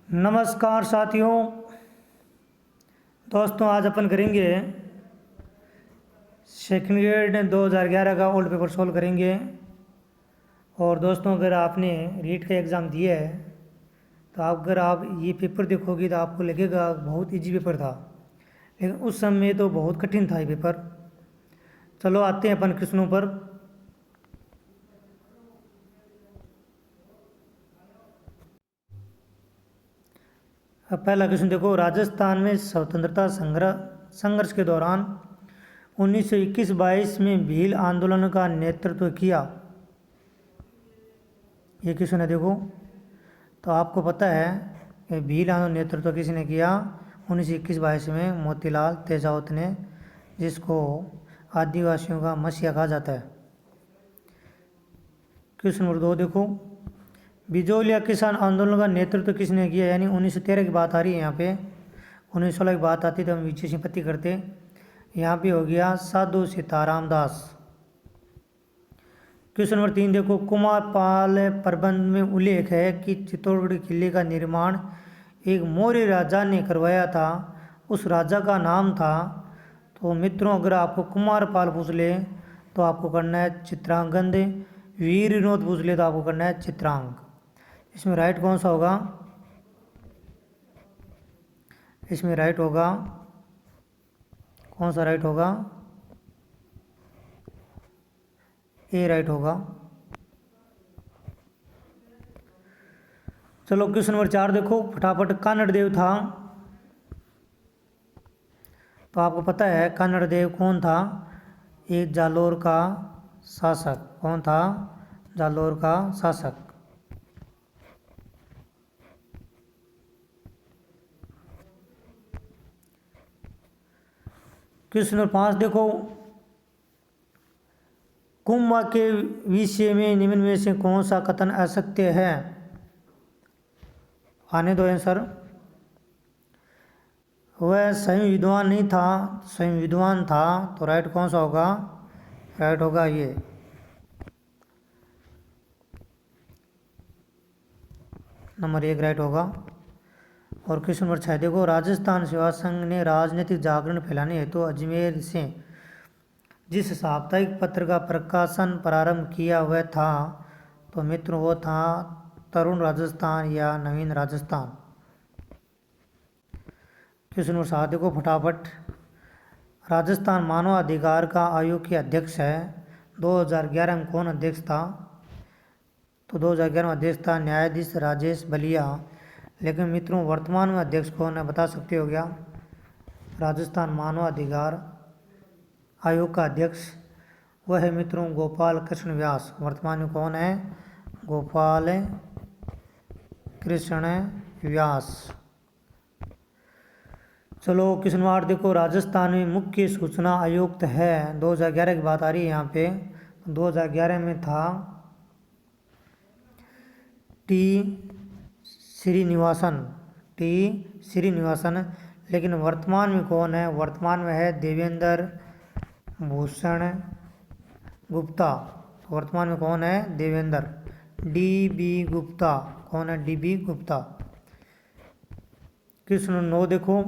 नमस्कार साथियों। दोस्तों आज अपन करेंगे सेकंड ग्रेड 2011 का ओल्ड पेपर सॉल्व करेंगे। और दोस्तों अगर आपने रीट का एग्ज़ाम दिया है तो अगर आप ये पेपर देखोगे तो आपको लगेगा बहुत इजी पेपर था, लेकिन उस समय तो बहुत कठिन था ये पेपर। चलो आते हैं अपन क्वेश्चनों पर। अब पहला क्वेश्चन देखो, राजस्थान में स्वतंत्रता संघर्ष के दौरान 1921-22 में भील आंदोलन का नेतृत्व किया। ये क्वेश्चन है देखो। तो आपको पता है कि भील आंदोलन नेतृत्व किसने किया? 1921-22 में मोतीलाल तेजावत ने, जिसको आदिवासियों का मसीहा कहा जाता है। क्वेश्चन नंबर 2 देखो, बिजोलिया किसान आंदोलन का नेतृत्व किसने किया? यानी 1913 की बात आ रही है यहाँ पे। 1916 की बात आती तो हम विजय सिंपत्ति करते। यहाँ पे हो गया साधु सीताराम दास। क्वेश्चन नंबर 3 देखो, कुमारपाल प्रबंध में उल्लेख है कि चित्तौड़गढ़ किले का निर्माण एक मौर्य राजा ने करवाया था, उस राजा का नाम था। तो मित्रों अगर आपको कुमारपाल पूछ ले तो आपको करना है चित्रांगद, वीर विनोद पूछ ले तो आपको करना है चित्रांग। इसमें राइट कौन सा होगा? इसमें राइट होगा, कौन सा राइट होगा? ए राइट होगा। चलो क्वेश्चन नंबर 4 देखो फटाफट। कानड़ देव था, तो आपको पता है कानड़ देव कौन था? एक जालोर का शासक। कौन था? जालोर का शासक। क्वेश्चन नंबर 5 देखो, कुंभ के विषय में निम्न में से कौन सा कथन असत्य है? आने दो आंसर। वह स्वयं विद्वान नहीं था, स्वयं विद्वान था। तो राइट कौन सा होगा? राइट होगा ये। नंबर 1 राइट होगा। और क्वेश्चन नंबर 6 देखो, राजस्थान सेवा संघ ने राजनीतिक जागरण फैलाने हेतु अजमेर से जिस साप्ताहिक पत्र का प्रकाशन प्रारंभ किया वह था? तो मित्रों वो था तरुण राजस्थान या नवीन राजस्थान। क्वेश्चन नंबर 7 देखो फटाफट। राजस्थान मानव अधिकार का आयोग के अध्यक्ष है, 2011 में कौन अध्यक्ष था? तो 2011 में अध्यक्ष था न्यायाधीश राजेश बलिया। लेकिन मित्रों वर्तमान में अध्यक्ष कौन है बता सकते हो क्या? राजस्थान मानव अधिकार आयोग का अध्यक्ष वह है मित्रों गोपाल कृष्ण व्यास। वर्तमान में कौन है? गोपाल कृष्ण व्यास। चलो क्वेश्चन नंबर 8 देखो, राजस्थान में मुख्य सूचना आयुक्त है, 2011 की बात आ रही है यहाँ पे। 2011 में था टी श्रीनिवासन। लेकिन वर्तमान में कौन है? वर्तमान में है देवेंद्र भूषण गुप्ता। वर्तमान में कौन है? Devendra D B Gupta. कौन है? D B Gupta. क्वेश्चन 9 देखो,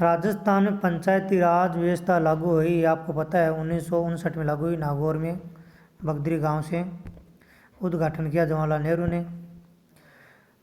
राजस्थान में पंचायती राज व्यवस्था लागू हुई, आपको पता है 1959 में लागू हुई। नागौर में बगदरी गांव से उद्घाटन किया जवाहरलाल नेहरू ने।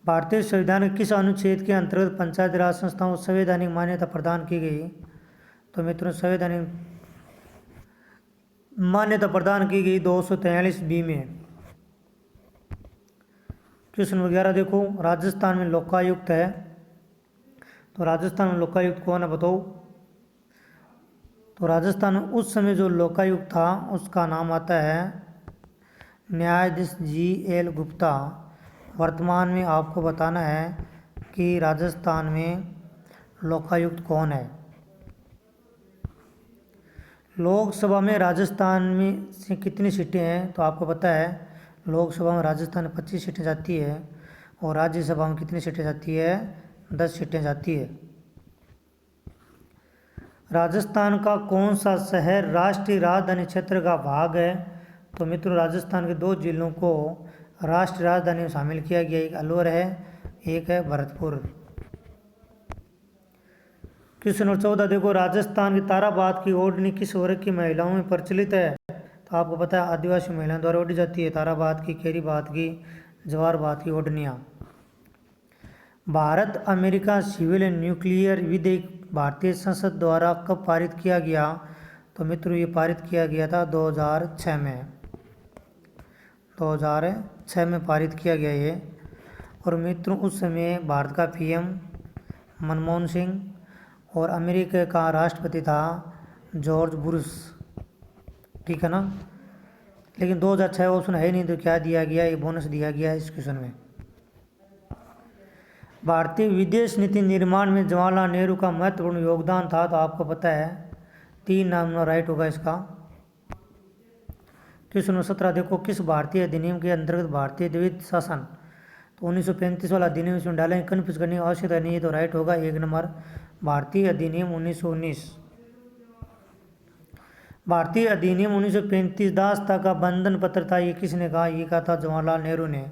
भारतीय संविधान के किस अनुच्छेद के अंतर्गत पंचायती राज संस्थाओं को संवैधानिक मान्यता प्रदान की गई? तो मित्रों संवैधानिक मान्यता प्रदान की गई 243B में। क्वेश्चन नंबर 11 देखो, राजस्थान में लोकायुक्त है, तो राजस्थान में लोकायुक्त कौन है बताओ? तो राजस्थान में उस समय जो लोकायुक्त था उसका नाम आता है न्यायाधीश GL गुप्ता। वर्तमान में आपको बताना है कि राजस्थान में लोकायुक्त कौन है। लोकसभा में राजस्थान में से कितनी सीटें हैं? तो आपको पता है लोकसभा में राजस्थान में 25 सीटें जाती है और राज्यसभा में कितनी सीटें जाती है? 10 सीटें जाती है। राजस्थान का कौन सा शहर राष्ट्रीय राजधानी क्षेत्र का भाग है? तो मित्रों राजस्थान के 2 जिलों को राष्ट्रीय राजधानी में शामिल किया गया। एक अलवर है, एक है भरतपुर। क्वेश्चन नंबर 14 देखो, राजस्थान की ताराबाद की ओढ़नी किस वर्ग की महिलाओं में प्रचलित है? तो आपको पता है आदिवासी महिलाओं द्वारा ओढ़ी जाती है ताराबाद की, केरीबाद की, जवारबाद की ओढ़नियाँ। भारत अमेरिका सिविल न्यूक्लियर विधेयक भारतीय संसद द्वारा कब पारित किया गया? तो मित्रों ये पारित किया गया था 2006 में, 2006 में पारित किया गया ये। और मित्रों उस समय भारत का पीएम मनमोहन सिंह और अमेरिका का राष्ट्रपति था जॉर्ज बुश, ठीक है ना। लेकिन 2006 ऑप्शन है नहीं तो क्या दिया गया, ये बोनस दिया गया है इस क्वेश्चन में। भारतीय विदेश नीति निर्माण में जवाहरलाल नेहरू का महत्वपूर्ण योगदान था, तो आपको पता है 3 नाम राइट होगा इसका। क्वेश्चन नंबर 17 देखो, किस भारतीय अधिनियम के अंतर्गत भारतीय द्वैध शासन, तो 1935 वाला अधिनियम इसमें डालेंगे, कन्फ्यूज करने की आवश्यकता नहीं है, तो राइट होगा 1 नंबर भारतीय अधिनियम 1919। भारतीय अधिनियम 1935 दासता का बंधन पत्र था, ये किसने कहा? ये कहा था जवाहरलाल नेहरू ने।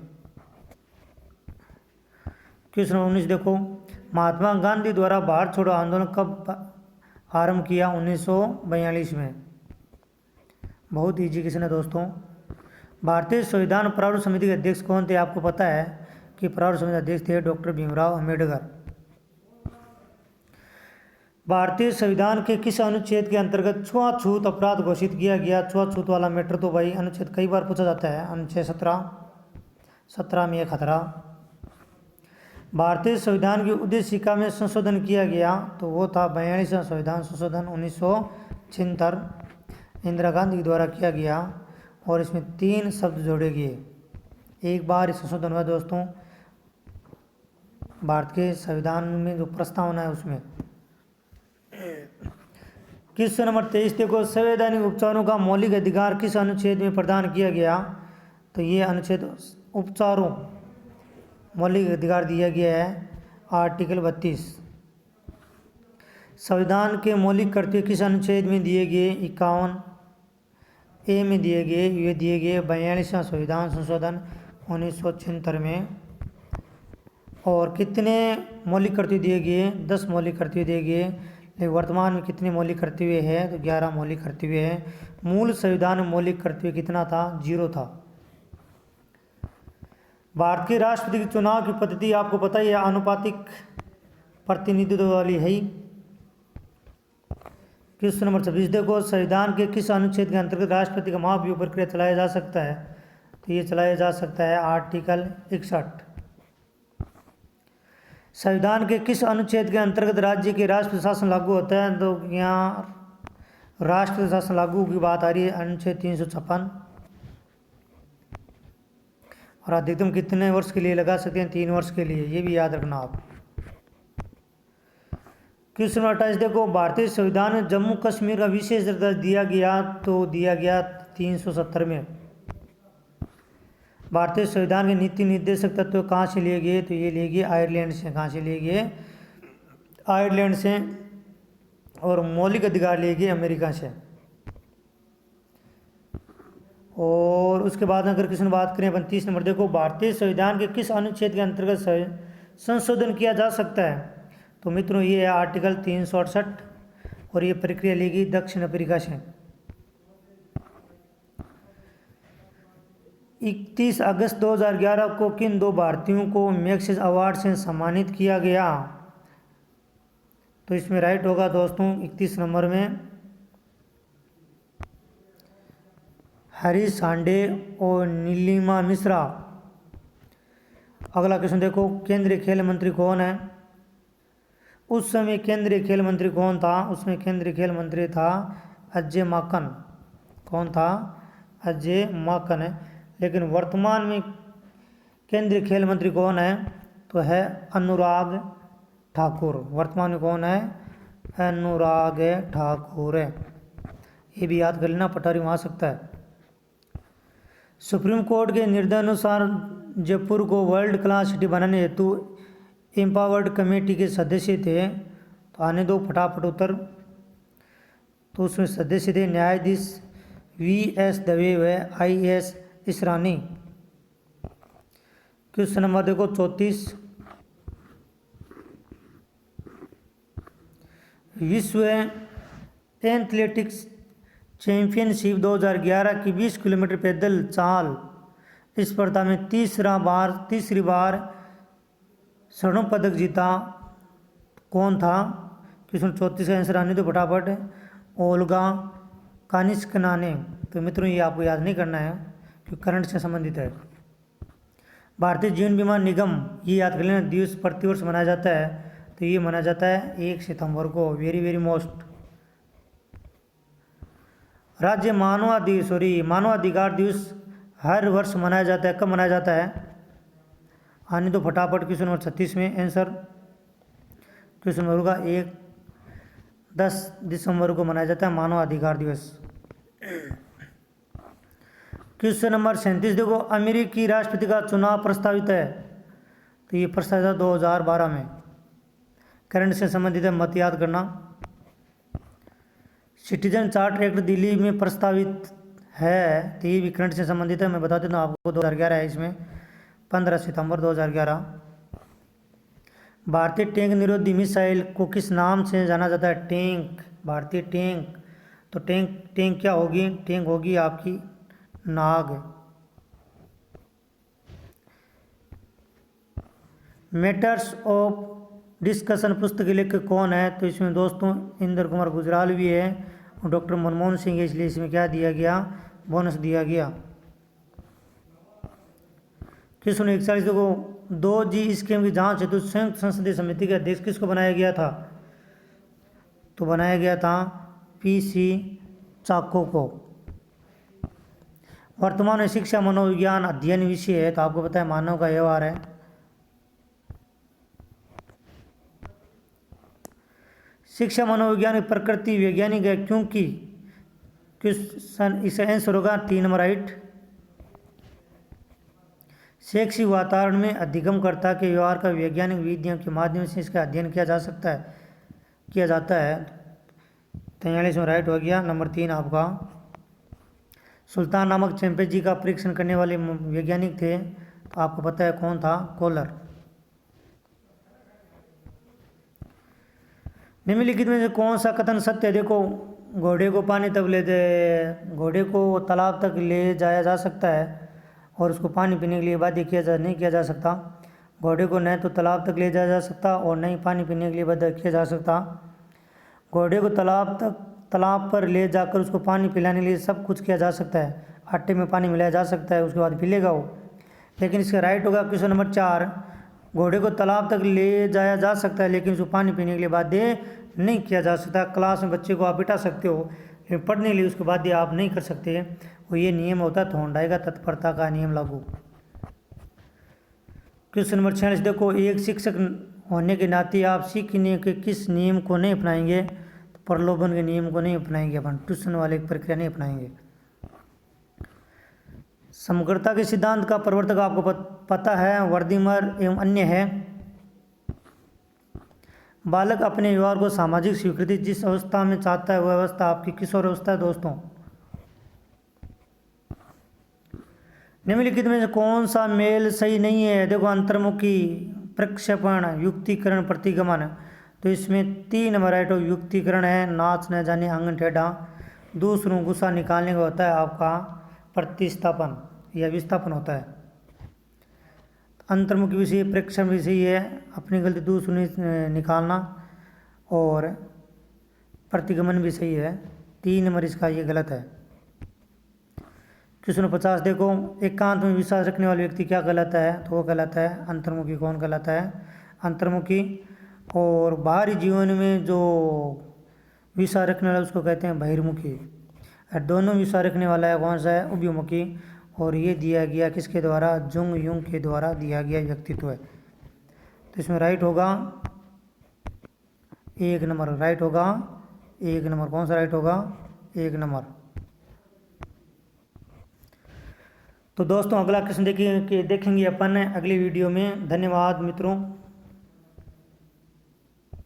क्वेश्चन 19 देखो, महात्मा गांधी द्वारा भारत छोड़ो आंदोलन कब आरंभ किया? 1942 में। बहुत ईजी क्वेश्चन है दोस्तों। भारतीय संविधान प्रारूप समिति के अध्यक्ष कौन थे? आपको पता है कि प्रारूप समिति अध्यक्ष थे डॉक्टर भीमराव अम्बेडकर। भारतीय संविधान के किस अनुच्छेद के अंतर्गत छुआछूत अपराध घोषित किया गया? छुआछूत वाला मैटर तो भाई अनुच्छेद कई बार पूछा जाता है। अनुच्छेद 17 में एक खतरा। भारतीय संविधान की उद्देशिका में संशोधन किया गया, तो वो था 42वां संविधान संशोधन 1976, इंदिरा गांधी के द्वारा किया गया। और इसमें 3 शब्द जोड़े गए। एक बार संशोधन हुआ दोस्तों भारत के संविधान में जो प्रस्तावना है उसमें। क्वेश्चन नंबर 23 देखो, संवैधानिक उपचारों का मौलिक अधिकार किस अनुच्छेद में प्रदान किया गया? तो ये अनुच्छेद उपचारों मौलिक अधिकार दिया गया है आर्टिकल 32। संविधान के मौलिक कर्तव्य किस अनुच्छेद में दिए गए? 51 ए में दिए गए। ये दिए गए 42वां संविधान संशोधन 1976 में। और कितने मौलिक कर्तव्य दिए गए? 10 मौलिक कर्तव्य दिए गए। लेकिन वर्तमान में कितने मौलिक कर्तव्य है? तो 11 मौलिक कर्तव्य है। मूल संविधान में मौलिक कर्तव्य कितना था? 0 था। भारत के राष्ट्रपति के चुनाव की पद्धति आपको पता ही है, आनुपातिक प्रतिनिधित्व वाली है। क्वेश्चन नंबर 26 देखो, संविधान के किस अनुच्छेद के अंतर्गत राष्ट्रपति का महाभियोग प्रक्रिया चलाया जा सकता है? तो ये चलाया जा सकता है आर्टिकल 61। संविधान के किस अनुच्छेद के अंतर्गत राज्य के राष्ट्रपति शासन लागू होता है? तो यहाँ राष्ट्रपति शासन लागू की बात आ रही है अनुच्छेद 356। और अधिकतम कितने वर्ष के लिए लगा सकते हैं? 3 वर्ष के लिए, ये भी याद रखना आप। क्वेश्चन नंबर 28 देखो, भारतीय संविधान में जम्मू कश्मीर का विशेष दर्जा दिया गया, तो दिया गया 370 में। भारतीय संविधान के नीति निर्देशक तत्व कहाँ से लिए गए? तो ये लिए गए आयरलैंड से। कहाँ से लिए गए? आयरलैंड से। और मौलिक अधिकार लिए गए अमेरिका से। और उसके बाद अगर किसी ने बात करें 29 नंबर देखो, भारतीय संविधान के किस अनुच्छेद के अंतर्गत संशोधन किया जा सकता है? तो मित्रों ये है आर्टिकल 368। और ये प्रक्रिया ली गई दक्षिण अफ्रीका से। 31 अगस्त 2011 को किन 2 भारतीयों को मैग्सेसे अवार्ड से सम्मानित किया गया? तो इसमें राइट होगा दोस्तों 31 नंबर में हरीश सांडे और नीलिमा मिश्रा। अगला क्वेश्चन देखो, केंद्रीय खेल मंत्री कौन है? उस समय केंद्रीय खेल मंत्री कौन था? उसमें केंद्रीय खेल मंत्री था अजय माकन। कौन था? अजय माकन है। लेकिन वर्तमान में केंद्रीय खेल मंत्री कौन है? तो है अनुराग ठाकुर। वर्तमान में कौन है? अनुराग ठाकुर है। ये भी याद कर लेना, पटवारी में आ सकता है। सुप्रीम कोर्ट के निर्देशानुसार जयपुर को वर्ल्ड क्लास सिटी बनाने हेतु एम्पावर्ड कमेटी के सदस्य थे। तो आने दो फटाफट उत्तर। तो उसमें सदस्य थे न्यायाधीश VS दवे व IS इसरानी। क्वेश्चन नंबर देखो 34। विश्व एथलेटिक्स चैंपियनशिप 2011 की 20 किलोमीटर पैदल चाल स्पर्धा में तीसरी बार स्वर्ण पदक जीता कौन था? क्वेश्चन 34 का आंसर आने दो फटाफट। ओल्गा कानिस्कना ने। तो मित्रों ये आपको याद नहीं करना है क्योंकि करंट से संबंधित है। भारतीय जीवन बीमा निगम, ये याद कर लेना, दिवस प्रतिवर्ष मनाया जाता है, तो ये मनाया जाता है 1 सितंबर को। Very very most. राज्य मानवाधिकार दिवस हर वर्ष मनाया जाता है। कब मनाया जाता है? आने दो फटाफट। क्वेश्चन नंबर 36 में आंसर क्वेश्चन नंबर होगा 10 दिसंबर को मनाया जाता है मानवाधिकार दिवस। क्वेश्चन नंबर 37 देखो, अमेरिकी राष्ट्रपति का चुनाव प्रस्तावित है, तो ये प्रस्तावित है 2012 में। करंट से संबंधित है, मत याद करना। सिटीजन चार्टर एक्ट दिल्ली में प्रस्तावित है, तो ये भी करंट से संबंधित है। मैं बता देता हूँ आपको, 2011 है इसमें, 15 सितंबर 2011। भारतीय टैंक निरोधी मिसाइल को किस नाम से जाना जाता है? टैंक, भारतीय टैंक। तो टैंक क्या होगी? टैंक होगी आपकी नाग। मैटर्स ऑफ डिस्कशन पुस्तक के लेखक कौन है? तो इसमें दोस्तों इंद्र कुमार गुजराल भी है और डॉक्टर मनमोहन सिंह है, इसलिए इसमें क्या दिया गया? बोनस दिया गया। क्वेश्चन 41 देखो, 2G स्कीम की जांच हेतु संयुक्त संसदीय समिति का अध्यक्ष किसको बनाया गया था? तो बनाया गया था PC चाको को। वर्तमान में शिक्षा मनोविज्ञान अध्ययन विषय है, तो आपको पता है मानव का व्यवहार है। शिक्षा मनोविज्ञान की प्रकृति वैज्ञानिक है क्योंकि क्वेश्चन इसका आंसर होगा 3 नंबर राइट। शैक्षिक वातावरण में अधिगमकर्ता के व्यवहार का वैज्ञानिक विधियों के माध्यम से इसका अध्ययन किया जाता है। 43 में राइट हो गया, नंबर 3 आपका। सुल्तान नामक चैंपियंजी का परीक्षण करने वाले वैज्ञानिक थे, तो आपको पता है कौन था? कोलर। निम्नलिखित में से कौन सा कथन सत्य है? देखो, घोड़े को घोड़े को तालाब तक ले जाया जा सकता है और उसको पानी पीने के लिए बाध्य नहीं किया जा सकता। घोड़े को न तो तालाब तक ले जाया जा सकता और न ही पानी पीने के लिए बाध्य किया जा सकता। घोड़े को तालाब पर ले जाकर उसको पानी पिलाने के लिए सब कुछ किया जा सकता है। आटे में पानी मिलाया जा सकता है, उसके बाद पी लेगा वो। लेकिन इसका राइट होगा क्वेश्चन नंबर 4, घोड़े को तालाब तक ले जाया जा सकता है लेकिन उसको पानी पीने के लिए बाध्य नहीं किया जा सकता। क्लास में बच्चे को आप बिठा सकते हो लेकिन पढ़ने के लिए उसको बाध्य आप नहीं कर सकते, और ये नियम होता है थॉर्नडाइक का तत्परता का नियम लागू। क्वेश्चन नंबर 46 देखो, एक शिक्षक होने के नाते आप सीखने के किस नियम को नहीं अपनाएंगे? तो प्रलोभन के नियम को नहीं अपनाएंगे, अपन ट्यूशन वाले प्रक्रिया नहीं अपनाएंगे। समग्रता के सिद्धांत का प्रवर्तक आपको पता है, वर्दीमर एवं अन्य है। बालक अपने व्यवहार को सामाजिक स्वीकृति जिस अवस्था में चाहता है वह अवस्था आपकी किशोर अवस्था है दोस्तों। निम्नलिखित में से कौन सा मेल सही नहीं है? देखो, अंतर्मुखी, प्रक्षेपण, युक्तिकरण, प्रतिगमन, तो इसमें 3 नंबर राइट युक्तिकरण है। नाच न जाने आंगन टेढ़ा, दूसरों गुस्सा निकालने का होता है आपका प्रतिस्थापन या विस्थापन होता है। अंतर्मुखी विषय, प्रेक्षण विषय है अपनी गलती दूसरों निकालना, और प्रतिगमन भी सही है। 3 नंबर इसका ये गलत है। क्वेश्चन 50 देखो, एकांत में विश्वास रखने वाले व्यक्ति क्या कहलाता है? तो वो कहलाता है अंतर्मुखी। कौन कहलाता है? अंतर्मुखी। और बाहरी जीवन में जो विश्वास रखने वाला उसको कहते हैं बहिर्मुखी। और दोनों विश्वास रखने वाला है कौन सा है? उभयमुखी। और ये दिया गया किसके द्वारा? जुंग युंग के द्वारा दिया गया व्यक्तित्व है। तो इसमें राइट होगा 1 नंबर, राइट होगा 1 नंबर। कौन सा राइट होगा? 1 नंबर। तो दोस्तों अगला क्वेश्चन देखेंगे अपन अगली वीडियो में। धन्यवाद मित्रों।